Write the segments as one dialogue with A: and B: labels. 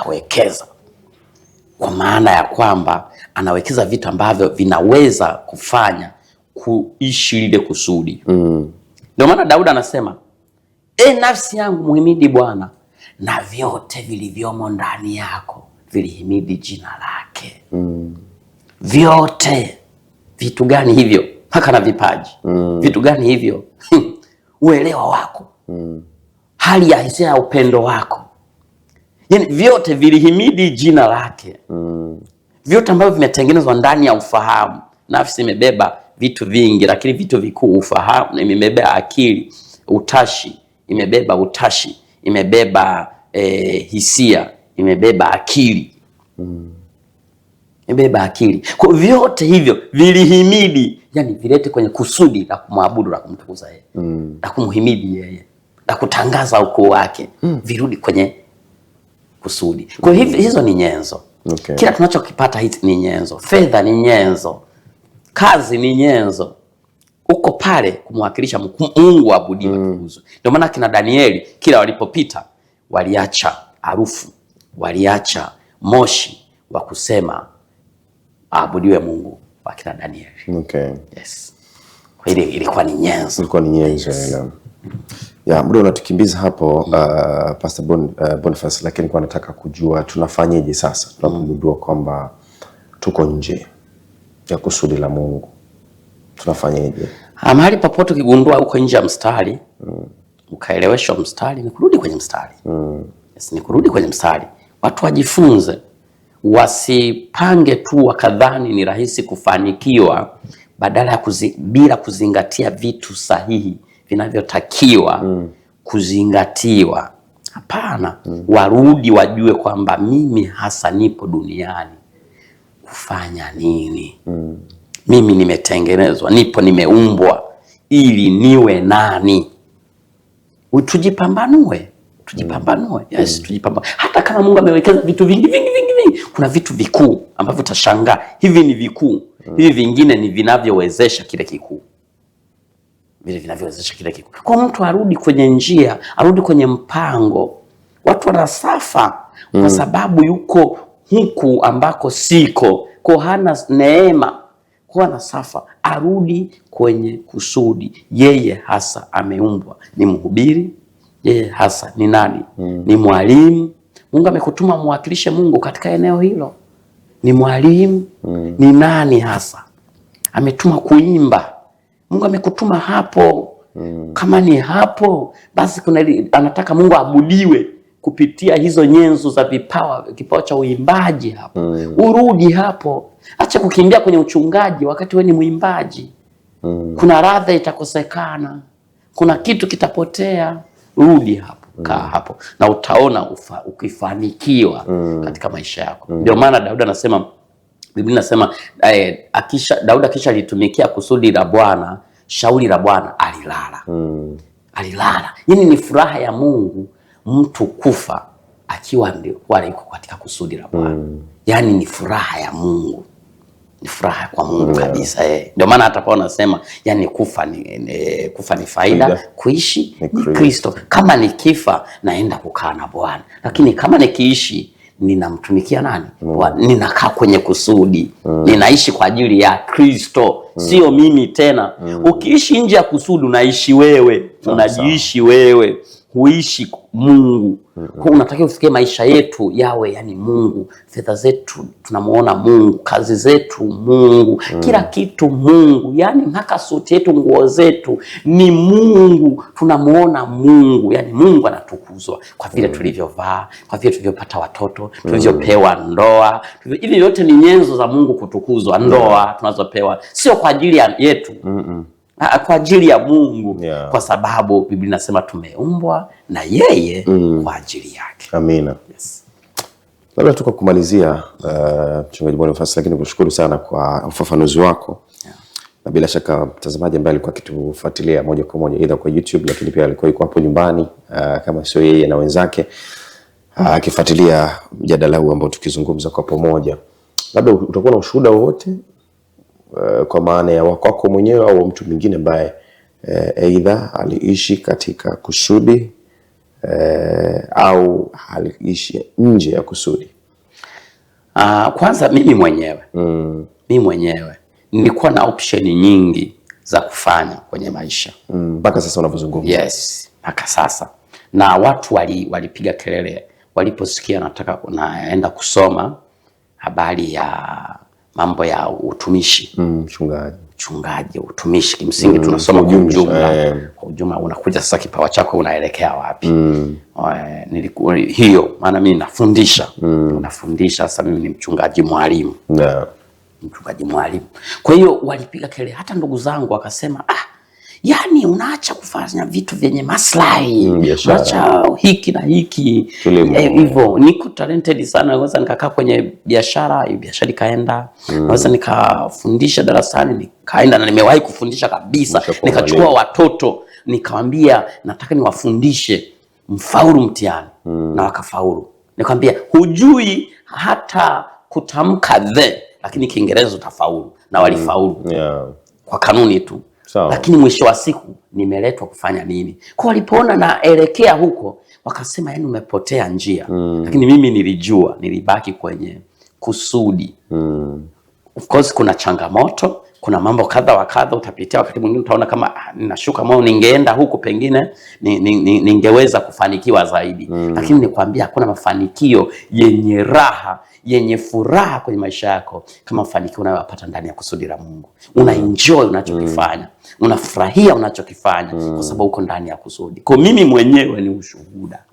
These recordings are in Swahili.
A: atawekeza, kwa maana ya kwamba anawekeza vitu ambavyo vinaweza kufanya kuishi lile kusudi. Ndio maana Daudi anasema, nafsi yangu muhimidi Bwana, na vyote vilivyomo ndani yako vilihimidi jina lake. Vyote. Vitu gani hivyo? Mpaka na vipaji. Vitu gani hivyo? Uelewa wako, hali ya hisia ya upendo wako, yani vyote vilihimidi jina lake. Vyote ambavyo vimetengenezwa ndani ya ufahamu. Nafsi imebeba vitu vingi, lakini vitu vikuu ufahamu. Imebeba akili, utashi, imebeba utashi, imebeba hisia, imebeba akili, imebeba akili. Kwa vyote hivyo vilihimidi, yani vilete kwenye kusudi la kumwabudu, la kumtukuza yeye, la kumhimidi yeye, la kutangaza ukuu wake, virudi kwenye kusudi. Kwa hivyo hizo ni nyenzo.
B: Okay.
A: Kila tunachokipata hizi ni nyenzo. Fedha ni nyenzo, kazi ni nyenzo. Uko pale kumwakilisha Mungu abudiwe, tukuzwe. Ndio maana kina Danieli kila walipopita waliacha harufu, waliacha moshi wa kusema abudiwe Mungu wa kina Danieli.
B: Okay.
A: Yes. Kwa hiyo ilikuwa ni nyenzo.
B: Ilikuwa ni nyenzo. Yes. Ya, muda unatukimbiza hapo Pastor Boniface, lakini kwa nataka kujua tunafanyaje sasa tunapogundua kwamba tuko nje ya kusudi la Mungu. Tunafanyaje?
A: Mahali popote ukigundua uko nje ya mstari, ukaeleweshwa mstari, ni kurudi kwenye mstari. Yes, ni kurudi kwenye mstari. Watu wajifunze, wasipange tu wakadhani ni rahisi kufanikiwa badala ya bila kuzingatia vitu sahihi vinavyotakiwa kuzingatiwa. Hapana. Warudi wajue kwamba mimi hasa nipo duniani kufanya nini? Mimi nimetengenezwa, nimeumbwa ili niwe nani? Tujipambanue. Yes, tujipambanue. Hata kama Mungu amewekeza vitu vingi, kuna vitu vikuu ambavyo utashangaa hivi ni vikuu, hivi vingine ni vinavyowezesha kile kikuu. Vile vinavyowezesha kile kikuu. Kwa mtu arudi kwenye njia, arudi kwenye mpango. Watu wanasafa kwa sababu yuko huku ambako siko, kwa hana neema, kwa anasafa. Arudi kwenye kusudi. Yeye hasa ameumbwa ni mhubiri, yeye hasa ni nani? Ni mwalimu. Mungu amekutuma muwakilishe Mungu katika eneo hilo. Ni mwalimu. Ni nani hasa? Ametuma kuimba. Mungu amekutuma hapo. Kama ni hapo, basi anataka Mungu abudiwe kupitia hizo nyenzo za kipawa cha uimbaji hapo. Urudi hapo. Acha kukimbia kwenye uchungaji wakati wewe ni muimbaji. Kuna radha itakosekana. Kuna kitu kitapotea. Rudi hapo. Kaa hapo. Na utaona ukifanikiwa katika maisha yako. Ndio maana Daudi anasema, Biblia inasema Daudi akisha litumikia kusudi la Bwana, shauri la Bwana alilala. Alilala. Yaani ni furaha ya Mungu mtu kufa akiwa ndio wale yuko katika kusudi la Bwana. Yaani ni furaha ya Mungu. Ni furaha kwa Mungu kabisa. Ndio maana hata Paulo anasema yani kufa ni faida, kuishi ni Kristo. Kama nikifa naenda kukaa na Bwana. Lakini kama nikiishi ninamtumikia nani? Ninakaa kwenye kusudi. Ninaishi kwa ajili ya Kristo. Sio mimi tena. Ukiishi nje ya kusudi unaishi wewe. Unajiishi wewe. Huishi Mungu. Kwa unatakiwa ufikie maisha yetu yawe yani Mungu. Fedha zetu tunamuona Mungu, kazi zetu Mungu, kila kitu Mungu. Yani mpaka suti yetu, nguo zetu ni Mungu. Tunamuona Mungu. Yani Mungu anatukuzwa kwa vile tulivyovaa, kwa vile tulivyopata watoto, tulivyopewa ndoa. Hivi yote ni nyenzo za Mungu kutukuzwa. Ndoa tunazopewa sio kwa ajili yetu. Kwa ajili ya Mungu. Kwa sababu Biblia inasema tumeumbwa na yeye kwa ajili yake.
B: Amina. Yes. Labda tuko kumalizia Mchungaji Boniface, lakini kushukuru sana kwa ufafanuzi wako. Na bila shaka mtazamaji ambaye alikuwa akitufuatilia moja kwa moja either kwa YouTube, lakini pia alikuwa yuko hapo nyumbani kama sio yeye na wenzake akifuatilia mjadala huu ambao tukizungumza kwa pamoja. Labda utakuwa na ushuhuda wowote kwa maana ya wako mwenyewe au mtu mwingine ambaye either aliishi katika kusudi au haliishi nje ya kusudi?
A: Kwanza mimi mwenyewe nilikuwa na option nyingi za kufanya kwenye maisha
B: mpaka sasa unavyozungumza.
A: Yes, mpaka sasa. Na watu walipiga kelele waliposikia naenda kusoma habari ya mambo ya utumishi. Mchungaji, utumishi kimsingi tunasoma kwa ujumla. Kwa ujumla unakuja sasa kipawa chako unaelekea wapi? Nilikuwa hiyo maana mimi nafundisha. Nafundisha sasa, mimi ni mchungaji mwalimu. Mchungaji mwalimu. Kwa hiyo walipiga kelele, hata ndugu zangu wakasema yani unaacha kufanya vitu vyenye maslahi, unaacha hiki na hiki hivyo. Niko talented sana, naweza nikakaa kwenye biashara ikaenda, naweza nikafundisha darasani nikaenda, na nimewahi kufundisha kabisa. Nikachukua watoto nikawaambia nataka niwafundishe mfaulu mtihani, na wakafaulu. Nikamwambia hujui hata kutamka lakini Kiingereza utafaulu, na walifaulu kwa kanuni tu. Lakini mwisho wa siku nimeletwa kufanya nini? Kwa walipoona naelekea huko wakasema yani umepotea njia. Lakini mimi nilijua, nilibaki kwenye kusudi. Of course kuna changamoto, kuna mambo kadha wa kadha utapitia, wakati mwingine utaona kama ninashuka moyo, ningeenda huko pengine ningeweza kufanikiwa zaidi. Lakini nikwambia hakuna mafanikio yenye raha, yenye furaha kwenye maisha yako kama mafanikio unayopata ndani ya kusudi la Mungu. Unaenjoy unachokifanya, unafurahia unachokifanya kwa sababu uko ndani ya kusudi. Kwa mimi mwenyewe ni ushuhuda.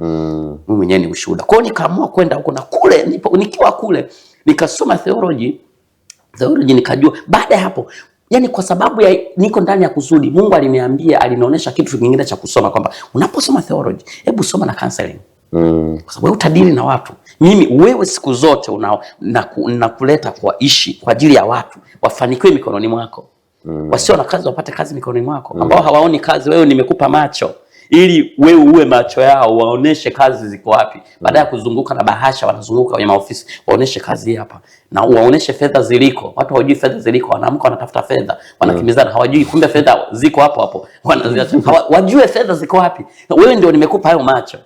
A: Kwa hiyo nikaamua kwenda huko, na kule nikiwa kule nikasoma theology nikajua. Baada ya hapo yani kwa sababu ya niko ndani ya kusudi, Mungu alinionyesha kitu kingine cha kusoma, kwamba unaposoma theology hebu soma na counseling. Kwa sababu utadili na watu. Wewe siku zote nakuleta kwa ajili ya watu wafanikiwe mikononi mwako. Wasio na kazi wapate kazi mikononi mwako. Ambao hawaoni kazi, wewe nimekupa macho ili wewe uwe macho yao, waoneshe kazi ziko wapi. Baada ya kuzunguka na bahasha, wanazunguka kwenye maofisi, waoneshe kazi hapa, na waoneshe fedha ziliko. Watu hawajui fedha ziliko, wanaamka wanatafuta fedha, wanakimbizana, hawajui kumbe fedha ziko hapo wanaziacha. Wajue fedha ziko wapi. Wewe ndio nimekupa hayo macho.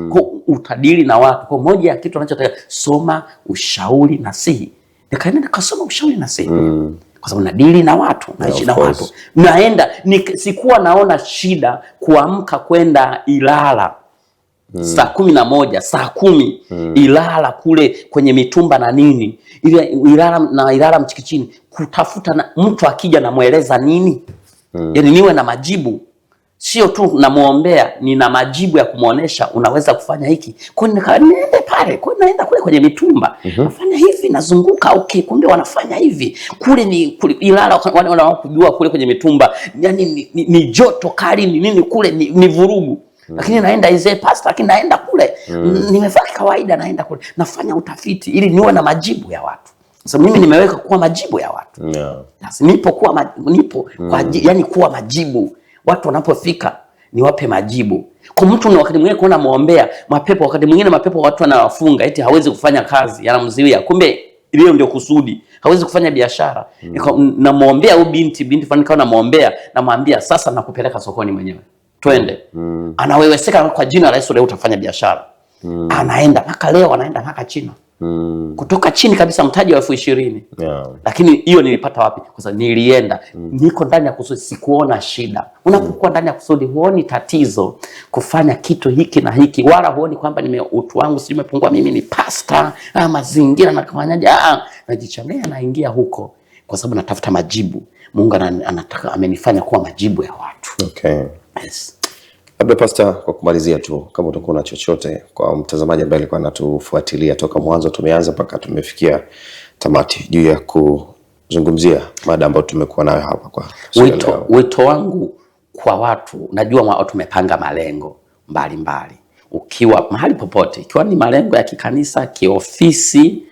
A: Kwa utadili na watu. Kwa moja ya kitu anachotaka, soma ushauri nasihi. Nikaenda nikasoma ushauri nasihi. Kwa sababu nadili na watu, naishi na watu. Sikuwa naona shida kuamka kwenda Ilala saa 11, saa 10 Ilala kule kwenye mitumba na nini. Ilala Mchikichini, kutafuta na mtu akija na mueleza nini. Yani niwe na majibu. Sio tu namuombea, nina majibu ya kumuonesha unaweza kufanya hiki. Kwa nini niende pale? Kwa nini naenda kule kwenye mitumba? Nafanya hivi, nazunguka, okay, kumbe wanafanya hivi. Kule Ilala wanaokujua kule kwenye mitumba, yani ni joto kali, ni nini kule, ni vurugu. Lakini naenda pastor, lakini naenda kule nimevaa kawaida, naenda kule nafanya utafiti ili niwe na majibu ya watu. Sasa mimi nimeweka kuwa majibu ya watu. Nipo yani kuwa majibu. Watu wanapofika niwape majibu. Kwa mtu ni wakati mwingine kuona muombea mapepo, wakati mwingine mapepo watu wanawafunga eti hawezi kufanya kazi, yanamzuia. Kumbe ile ndio kusudi. Hawezi kufanya biashara. Na muombea au binti fani kana muombea, na mwambia sasa nakupeleka sokoni mwenyewe. Twende. Anaweweseka kwa jina la Yesu, leo utafanya biashara. Anaenda mpaka leo, anaenda mpaka China. Kutoka chini kabisa mtaji wa 20,000. Lakini hiyo nilipata wapi? Kwa sababu nilienda. Niko ndani ya kusudi, sikuona shida. Unapokuwa ndani ya kusudi huoni tatizo kufanya kitu hiki na hiki, wala huoni kwamba utu wangu si umepungua, mimi ni pastor, mazingira na kafanyaje. Najichanganya, naingia huko kwa sababu natafuta majibu. Mungu anataka, amenifanya kuwa majibu ya watu.
B: Okay.
A: Yes.
B: Labda pastor, kwa kumalizia tu, kama utakuwa na chochote kwa mtazamaji ambaye alikuwa anatufuatilia toka mwanzo tumeanza mpaka tumefikia tamati, juu ya kuzungumzia mada ambayo tumekuwa nayo hapa kwa
A: wito wangu kwa watu, najua watu tumepanga malengo mbalimbali. Ukiwa mahali popote, ikiwa ni malengo ya kikanisa, kiofisi,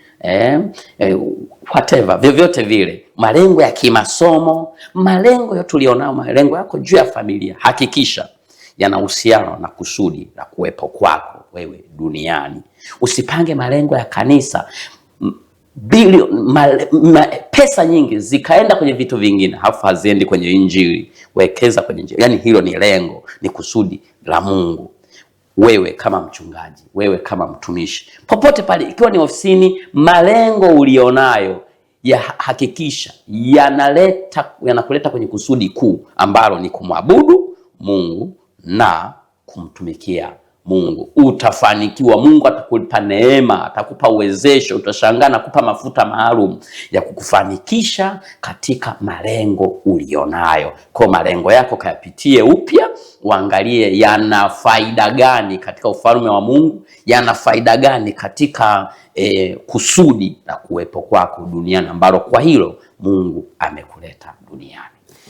A: whatever, vyovyote vile, malengo ya kimasomo, malengo yote ulionao, malengo yako juu ya familia, hakikisha yana uhusiano na kusudi la kuwepo kwako wewe duniani. Usipange malengo ya kanisa, pesa nyingi zikaenda kwenye vitu vingine, halafu haziendi kwenye injili. Wekeza kwenye injili. Yani hilo ni lengo, ni kusudi la Mungu. wewe kama mchungaji, wewe kama mtumishi, popote pale, ikiwa ni ofisini, malengo ulionayo ya hakikisha yanakuleta kwenye kusudi kuu ambalo ni kumwabudu Mungu na kumtumikia Mungu. Utafanikiwa. Mungu atakupa neema, atakupa uwezesho, utashangaa na kupa mafuta maalum ya kukufanikisha katika malengo ulionayo. Kwa malengo yako kayapitie upya, uangalie yana faida gani katika ufalme wa Mungu, yana faida gani katika kusudi la kuwepo kwako duniani ambalo kwa hilo Mungu amekuleta duniani.